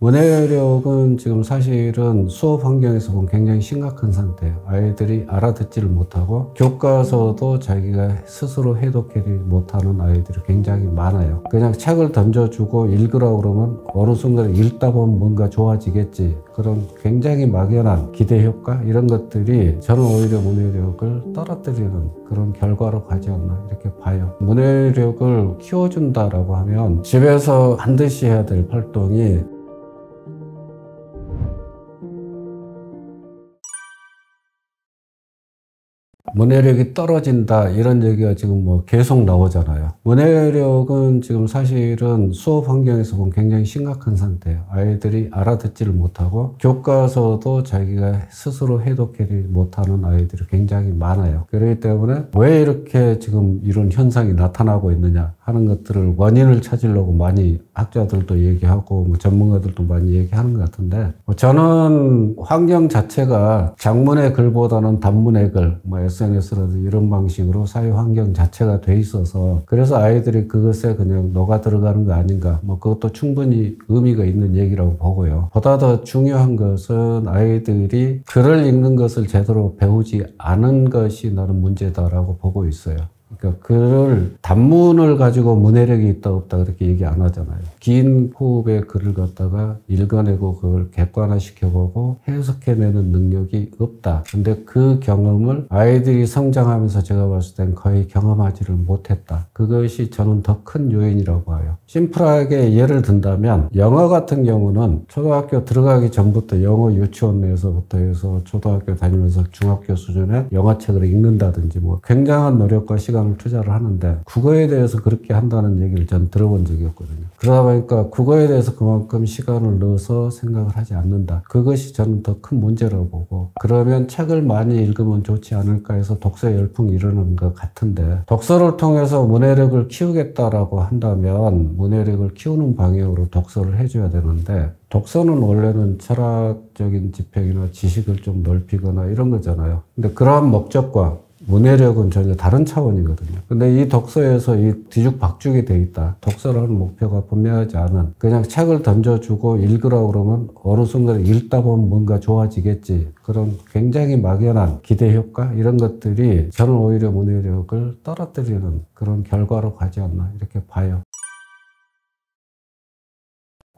문해력은 지금 사실은 수업 환경에서 보면 굉장히 심각한 상태예요. 아이들이 알아듣지를 못하고 교과서도 자기가 스스로 해독하지 못하는 아이들이 굉장히 많아요. 그냥 책을 던져주고 읽으라고 그러면 어느 순간에 읽다 보면 뭔가 좋아지겠지. 그런 굉장히 막연한 기대 효과 이런 것들이 저는 오히려 문해력을 떨어뜨리는 그런 결과로 가지 않나 이렇게 봐요. 문해력을 키워준다라고 하면 집에서 반드시 해야 될 활동이 문해력이 떨어진다 이런 얘기가 지금 뭐 계속 나오잖아요. 문해력은 지금 사실은 수업 환경에서 보면 굉장히 심각한 상태예요. 아이들이 알아듣지를 못하고 교과서도 자기가 스스로 해독하지 못하는 아이들이 굉장히 많아요. 그렇기 때문에 왜 이렇게 지금 이런 현상이 나타나고 있느냐 하는 것들을 원인을 찾으려고 많이 학자들도 얘기하고 뭐 전문가들도 많이 얘기하는 것 같은데 저는 환경 자체가 장문의 글보다는 단문의 글 SNS라든지 이런 방식으로 사회 환경 자체가 돼 있어서 그래서 아이들이 그것에 그냥 녹아 들어가는 거 아닌가 그것도 충분히 의미가 있는 얘기라고 보고요. 보다 더 중요한 것은 아이들이 글을 읽는 것을 제대로 배우지 않은 것이 나는 문제다라고 보고 있어요. 그러니까 글을 단문을 가지고 문해력이 있다 없다 그렇게 얘기 안 하잖아요. 긴 호흡의 글을 갖다가 읽어내고 그걸 객관화시켜보고 해석해내는 능력이 없다. 근데 그 경험을 아이들이 성장하면서 제가 봤을 땐 거의 경험하지를 못했다. 그것이 저는 더 큰 요인이라고 봐요. 심플하게 예를 든다면 영어 같은 경우는 초등학교 들어가기 전부터 영어 유치원 내에서부터 해서 초등학교 다니면서 중학교 수준의 영어책을 읽는다든지 굉장한 노력과 시간을 투자를 하는데 국어에 대해서 그렇게 한다는 얘기를 전 들어본 적이 없거든요. 그러다 보니까 국어에 대해서 그만큼 시간을 넣어서 생각을 하지 않는다. 그것이 저는 더 큰 문제라고 보고 그러면 책을 많이 읽으면 좋지 않을까 해서 독서 열풍이 일어나는 것 같은데 독서를 통해서 문해력을 키우겠다라고 한다면 문해력을 키우는 방향으로 독서를 해줘야 되는데 독서는 원래는 철학적인 집행이나 지식을 좀 넓히거나 이런 거잖아요. 근데 그러한 목적과 문해력은 전혀 다른 차원이거든요. 근데 이 독서에서 이 뒤죽박죽이 돼 있다. 독서를 하는 목표가 분명하지 않은 그냥 책을 던져주고 읽으라고 그러면 어느 순간에 읽다 보면 뭔가 좋아지겠지. 그런 굉장히 막연한 기대 효과 이런 것들이 저는 오히려 문해력을 떨어뜨리는 그런 결과로 가지 않나 이렇게 봐요.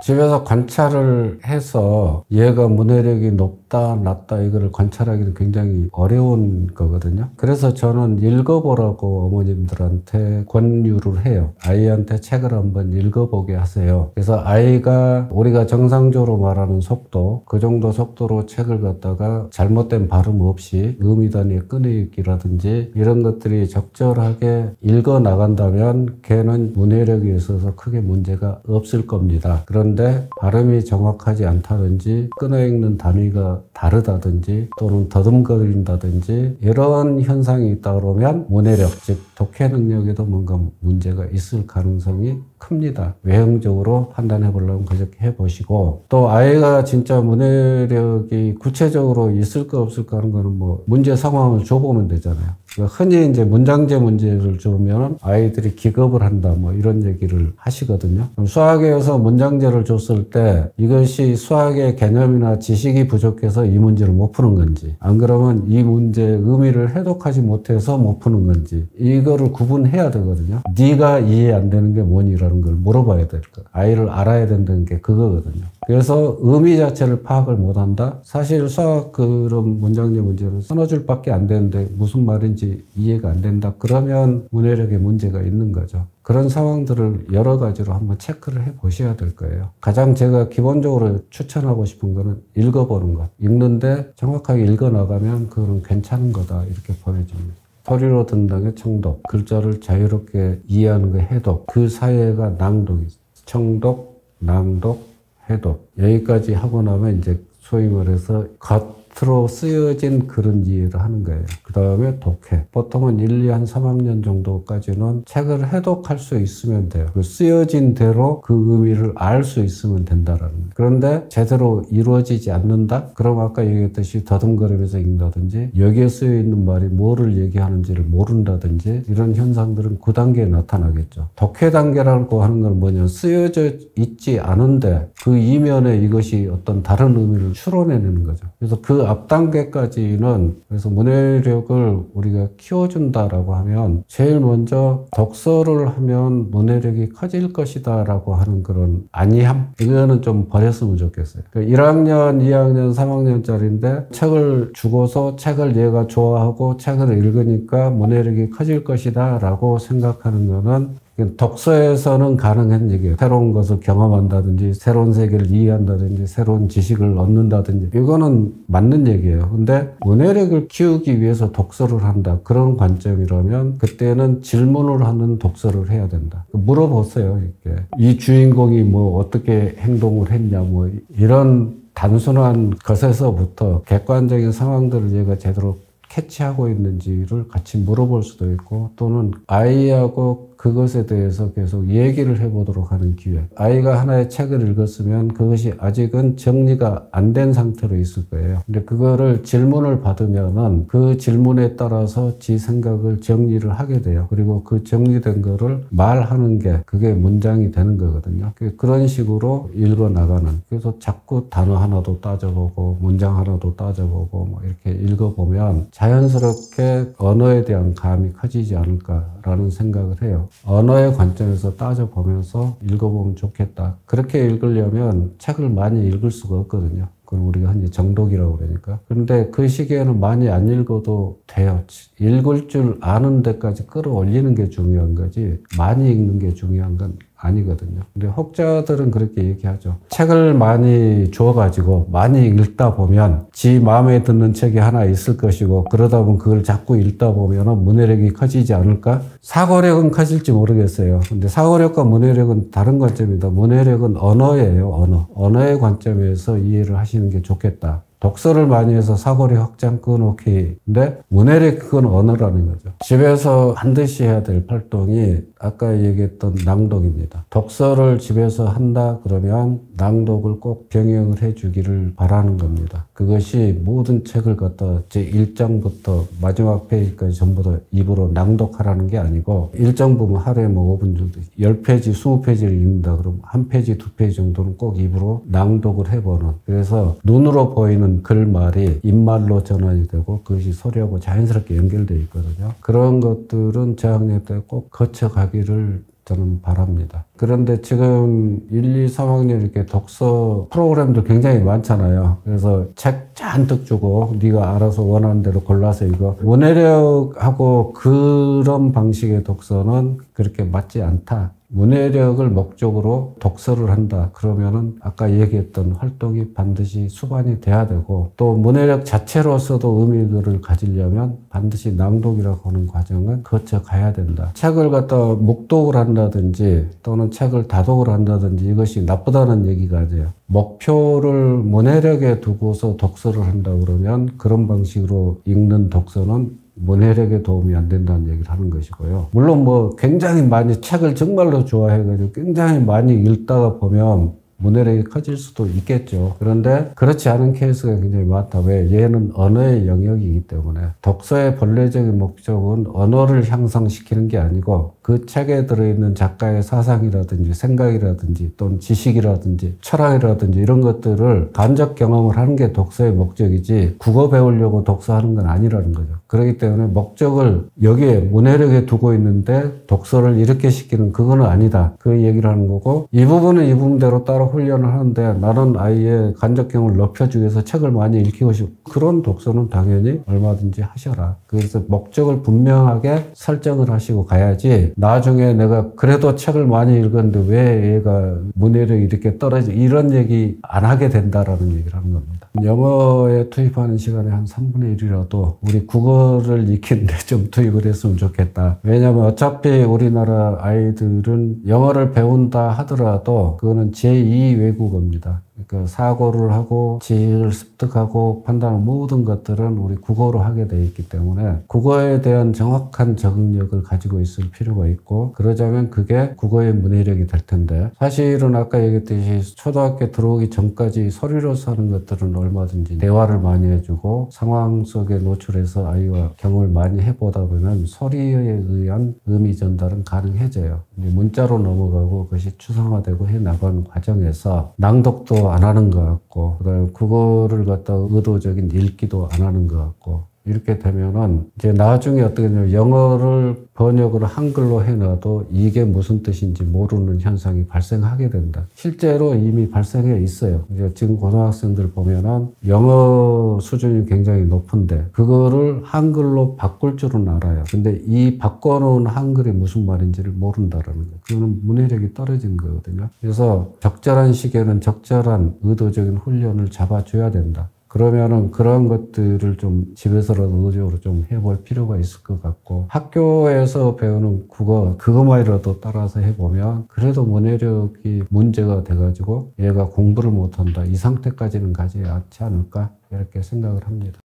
집에서 관찰을 해서 얘가 문해력이 높다 낮다 이거를 관찰하기는 굉장히 어려운 거거든요. 그래서 저는 읽어보라고 어머님들한테 권유를 해요. 아이한테 책을 한번 읽어보게 하세요. 그래서 아이가 우리가 정상적으로 말하는 속도 그 정도 속도로 책을 갖다가 잘못된 발음 없이 의미 단위의 끊어읽기라든지 이런 것들이 적절하게 읽어 나간다면 걔는 문해력에 있어서 크게 문제가 없을 겁니다. 그런데 발음이 정확하지 않다든지 끊어읽는 단위가 다르다든지 또는 더듬거린다든지 이런 현상이 있다 그러면 문해력 즉 독해 능력에도 뭔가 문제가 있을 가능성이 큽니다. 외형적으로 판단해 보려면 그렇게 해보시고 또 아이가 진짜 문해력이 구체적으로 있을까 없을까 하는 거는 문제 상황을 줘보면 되잖아요. 흔히 이제 문장제 문제를 주면 아이들이 기겁을 한다 이런 얘기를 하시거든요. 그럼 수학에서 문장제를 줬을 때 이것이 수학의 개념이나 지식이 부족해서 이 문제를 못 푸는 건지 안 그러면 이 문제의 의미를 해독하지 못해서 못 푸는 건지 이거를 구분해야 되거든요. 네가 이해 안 되는 게 뭐니라는 걸 물어봐야 될 거예요. 아이를 알아야 된다는 게 그거거든요. 그래서 의미 자체를 파악을 못한다? 사실 수학 그런 문장제 문제는 서너 줄밖에 안 되는데 무슨 말인지 이해가 안 된다? 그러면 문해력에 문제가 있는 거죠. 그런 상황들을 여러 가지로 한번 체크를 해 보셔야 될 거예요. 가장 제가 기본적으로 추천하고 싶은 거는 읽어보는 것. 읽는데 정확하게 읽어 나가면 그건 괜찮은 거다 이렇게 보여집니다. 소리로 듣는 게 청독, 글자를 자유롭게 이해하는 게 해독, 그 사이가 낭독이 있어요. 청독, 낭독, 해독. 여기까지 하고 나면 이제 소위 말해서 겉, 겉으로 쓰여진 그런 이해를 하는 거예요. 그 다음에 독해. 보통은 1, 2, 한 3학년 정도까지는 책을 해독할 수 있으면 돼요. 그 쓰여진 대로 그 의미를 알 수 있으면 된다라는 거예요. 그런데 제대로 이루어지지 않는다? 그럼 아까 얘기했듯이 더듬거리면서 읽는다든지 여기에 쓰여 있는 말이 뭐를 얘기하는지를 모른다든지 이런 현상들은 그 단계에 나타나겠죠. 독해 단계라고 하는 건 뭐냐? 쓰여져 있지 않은데 그 이면에 이것이 어떤 다른 의미를 추론해내는 거죠. 그래서 그 앞 단계까지는 그래서 문해력을 우리가 키워준다라고 하면 제일 먼저 독서를 하면 문해력이 커질 것이다 라고 하는 그런 안이함? 이거는 좀 버렸으면 좋겠어요. 1학년, 2학년, 3학년짜리인데 책을 주고서 책을 얘가 좋아하고 책을 읽으니까 문해력이 커질 것이다 라고 생각하는 거는 독서에서는 가능한 얘기예요. 새로운 것을 경험한다든지 새로운 세계를 이해한다든지 새로운 지식을 얻는다든지 이거는 맞는 얘기예요. 근데 문해력을 키우기 위해서 독서를 한다. 그런 관점이라면 그때는 질문을 하는 독서를 해야 된다. 물어보세요. 이렇게. 이 주인공이 뭐 어떻게 행동을 했냐 뭐 이런 단순한 것에서부터 객관적인 상황들을 얘가 제대로 캐치하고 있는지를 같이 물어볼 수도 있고 또는 아이하고 그것에 대해서 계속 얘기를 해보도록 하는 기회. 아이가 하나의 책을 읽었으면 그것이 아직은 정리가 안 된 상태로 있을 거예요. 근데 그거를 질문을 받으면은 그 질문에 따라서 지 생각을 정리를 하게 돼요. 그리고 그 정리된 거를 말하는 게 그게 문장이 되는 거거든요. 그런 식으로 읽어 나가는. 그래서 자꾸 단어 하나도 따져보고 문장 하나도 따져보고 뭐 이렇게 읽어보면 자연스럽게 언어에 대한 감이 커지지 않을까라는 생각을 해요. 언어의 관점에서 따져보면서 읽어보면 좋겠다. 그렇게 읽으려면 책을 많이 읽을 수가 없거든요. 그걸 우리가 흔히 정독이라고 그러니까. 그런데 그 시기에는 많이 안 읽어도 돼요. 읽을 줄 아는 데까지 끌어올리는 게 중요한 거지 많이 읽는 게 중요한 건 아니거든요. 근데 혹자들은 그렇게 얘기하죠. 책을 많이 줘가지고 많이 읽다 보면 지 마음에 드는 책이 하나 있을 것이고 그러다 보면 그걸 자꾸 읽다 보면 문해력이 커지지 않을까? 사고력은 커질지 모르겠어요. 근데 사고력과 문해력은 다른 관점입니다. 문해력은 언어예요. 언어의 관점에서 이해를 하시는 게 좋겠다. 독서를 많이 해서 사고력 확장 그건 오케이. 근데 문해력 그건 언어라는 거죠. 집에서 반드시 해야 될 활동이 아까 얘기했던 낭독입니다. 독서를 집에서 한다 그러면 낭독을 꼭 병행을 해주기를 바라는 겁니다. 그것이 모든 책을 갖다 제 1장부터 마지막 페이지까지 전부 다 입으로 낭독하라는 게 아니고 일정 부분 하루에 뭐 5분 정도 10페이지, 20페이지를 읽는다 그러면 한 페이지, 두 페이지 정도는 꼭 입으로 낭독을 해보는 그래서 눈으로 보이는 글말이 입말로 전환이 되고 그것이 소리하고 자연스럽게 연결되어 있거든요. 그런 것들은 저학년 때 꼭 거쳐가기를 저는 바랍니다. 그런데 지금 1, 2, 3학년 이렇게 독서 프로그램도 굉장히 많잖아요. 그래서 책 잔뜩 주고 네가 알아서 원하는 대로 골라서 읽어. 문해력하고 그런 방식의 독서는 그렇게 맞지 않다. 문해력을 목적으로 독서를 한다. 그러면은 아까 얘기했던 활동이 반드시 수반이 돼야 되고 또 문해력 자체로서도 의미를 가지려면 반드시 낭독이라고 하는 과정은 거쳐가야 된다. 책을 갖다 묵독을 한다든지 또는 책을 다독을 한다든지 이것이 나쁘다는 얘기가 아니에요. 목표를 문해력에 두고서 독서를 한다 그러면 그런 방식으로 읽는 독서는 문해력에 도움이 안 된다는 얘기를 하는 것이고요. 물론 뭐 굉장히 많이 책을 정말로 좋아해가지고 굉장히 많이 읽다가 보면 문해력이 커질 수도 있겠죠. 그런데 그렇지 않은 케이스가 굉장히 많다. 왜? 얘는 언어의 영역이기 때문에 독서의 본래적인 목적은 언어를 향상시키는 게 아니고 그 책에 들어있는 작가의 사상이라든지 생각이라든지 또는 지식이라든지 철학이라든지 이런 것들을 간접 경험을 하는 게 독서의 목적이지 국어 배우려고 독서하는 건 아니라는 거죠. 그렇기 때문에 목적을 여기에 문해력에 두고 있는데 독서를 이렇게 시키는 그거는 아니다. 그 얘기를 하는 거고 이 부분은 이 부분대로 따로 훈련을 하는데 나는 아이의 간접 경험을 높여주기 위해서 책을 많이 읽히고 싶고 그런 독서는 당연히 얼마든지 하셔라. 그래서 목적을 분명하게 설정을 하시고 가야지 나중에 내가 그래도 책을 많이 읽었는데 왜 얘가 문해력이 이렇게 떨어지 이런 얘기 안 하게 된다라는 얘기를 하는 겁니다. 영어에 투입하는 시간에 한 3분의 1이라도 우리 국어를 익히는데 좀 투입을 했으면 좋겠다. 왜냐하면 어차피 우리나라 아이들은 영어를 배운다 하더라도 그거는 제2 외국어입니다. 그러니까 사고를 하고 지식을 습득하고 판단하는 모든 것들은 우리 국어로 하게 돼 있기 때문에 국어에 대한 정확한 적응력을 가지고 있을 필요가 있고, 그러자면 그게 국어의 문해력이 될 텐데, 사실은 아까 얘기했듯이 초등학교 들어오기 전까지 소리로서 하는 것들은 얼마든지 대화를 많이 해주고 상황 속에 노출해서 아이와 경험을 많이 해보다 보면 소리에 의한 의미 전달은 가능해져요. 문자로 넘어가고 그것이 추상화되고 해나가는 과정에서 낭독도 안 하는 것 같고, 그다음에 국어를 갖다 의도적인 읽기도 안 하는 것 같고, 이렇게 되면은 이제 나중에 어떻게 되냐면 영어를 번역을 한글로 해놔도 이게 무슨 뜻인지 모르는 현상이 발생하게 된다. 실제로 이미 발생해 있어요. 이제 지금 고등학생들 보면은 영어 수준이 굉장히 높은데 그거를 한글로 바꿀 줄은 알아요. 근데 이 바꿔놓은 한글이 무슨 말인지를 모른다라는 거예요. 그거는 문해력이 떨어진 거거든요. 그래서 적절한 시기에는 적절한 의도적인 훈련을 잡아줘야 된다. 그러면은 그런 것들을 좀 집에서라도 의적으로 좀 해볼 필요가 있을 것 같고, 학교에서 배우는 국어 그것만이라도 따라서 해보면 그래도 문해력이 문제가 돼가지고 얘가 공부를 못한다 이 상태까지는 가지 않지 않을까 이렇게 생각을 합니다.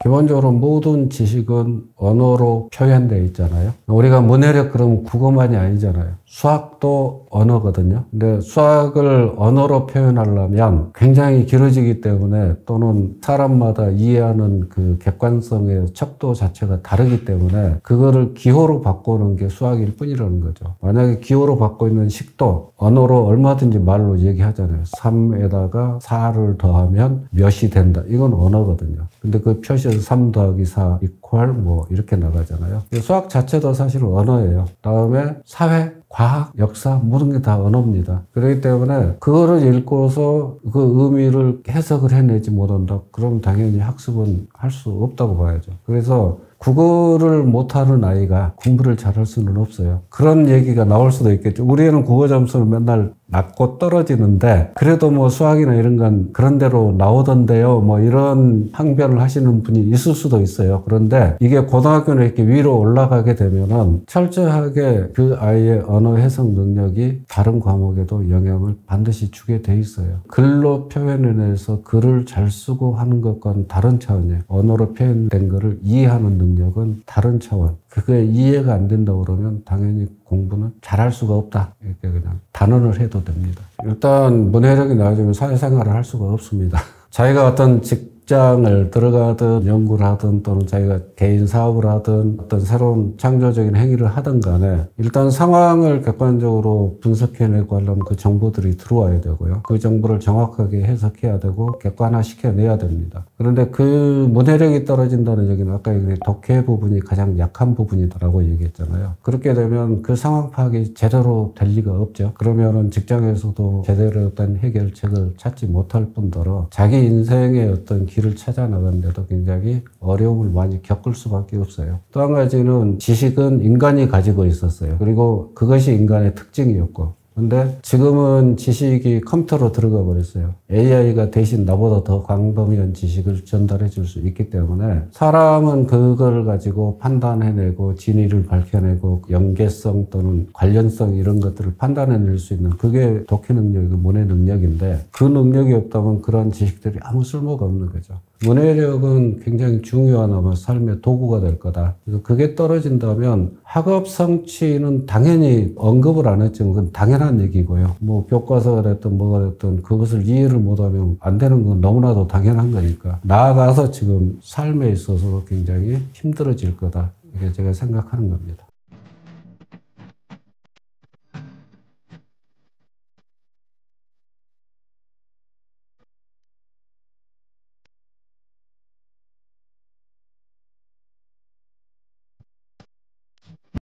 기본적으로 모든 지식은 언어로 표현되어 있잖아요. 우리가 문해력 그러면 국어만이 아니잖아요. 수학도 언어거든요. 근데 수학을 언어로 표현하려면 굉장히 길어지기 때문에, 또는 사람마다 이해하는 그 객관성의 척도 자체가 다르기 때문에 그거를 기호로 바꾸는 게 수학일 뿐이라는 거죠. 만약에 기호로 바꿔 있는 식도 언어로 얼마든지 말로 얘기하잖아요. 3에다가 4를 더하면 몇이 된다. 이건 언어거든요. 근데 그 표시에서 3 더하기 4 이퀄 뭐 이렇게 나가잖아요. 수학 자체도 사실은 언어예요. 다음에 사회, 과학, 역사 모든 게 다 언어입니다. 그렇기 때문에 그거를 읽고서 그 의미를 해석을 해내지 못한다. 그럼 당연히 학습은 할 수 없다고 봐야죠. 그래서 국어를 못하는 아이가 공부를 잘할 수는 없어요. 그런 얘기가 나올 수도 있겠죠. 우리 애는 국어 점수는 맨날 낮고 떨어지는데 그래도 뭐 수학이나 이런 건 그런 대로 나오던데요. 뭐 이런 항변을 하시는 분이 있을 수도 있어요. 그런데 이게 고등학교는 이렇게 위로 올라가게 되면은 철저하게 그 아이의 언어 해석 능력이 다른 과목에도 영향을 반드시 주게 돼 있어요. 글로 표현해내서 글을 잘 쓰고 하는 것과는 다른 차원이에요. 언어로 표현된 거를 이해하는 능력은 다른 차원. 그게 이해가 안 된다고 그러면 당연히 공부는 잘할 수가 없다. 이렇게 그냥 단언을 해도 됩니다. 일단 문해력이 나아지면 사회생활을 할 수가 없습니다. 자기가 어떤 직장을 들어가든 연구를 하든 또는 자기가 개인 사업을 하든 어떤 새로운 창조적인 행위를 하든 간에 일단 상황을 객관적으로 분석해내고 하려면 그 정보들이 들어와야 되고요. 그 정보를 정확하게 해석해야 되고 객관화시켜내야 됩니다. 그런데 그 문해력이 떨어진다는 얘기는 아까 얘기한 독해 부분이 가장 약한 부분이라고 얘기했잖아요. 그렇게 되면 그 상황 파악이 제대로 될 리가 없죠. 그러면은 직장에서도 제대로 된 해결책을 찾지 못할 뿐더러 자기 인생의 어떤 길을 찾아 나가는데도 굉장히 어려움을 많이 겪을 수밖에 없어요. 또 한 가지는 지식은 인간이 가지고 있었어요. 그리고 그것이 인간의 특징이었고, 근데 지금은 지식이 컴퓨터로 들어가 버렸어요. AI가 대신 나보다 더 광범위한 지식을 전달해 줄 수 있기 때문에 사람은 그걸 가지고 판단해내고 진위를 밝혀내고 연계성 또는 관련성 이런 것들을 판단해낼 수 있는 그게 독해 능력이고 문해 능력인데, 그 능력이 없다면 그런 지식들이 아무 쓸모가 없는 거죠. 문해력은 굉장히 중요한 아마 삶의 도구가 될 거다. 그래서 그게 떨어진다면 학업 성취는 당연히 언급을 안 했지만 그건 당연한 얘기고요. 뭐 교과서가 됐든 뭐가 됐든 그것을 이해를 못하면 안 되는 건 너무나도 당연한 거니까 나아가서 지금 삶에 있어서 굉장히 힘들어질 거다. 이게 제가 생각하는 겁니다.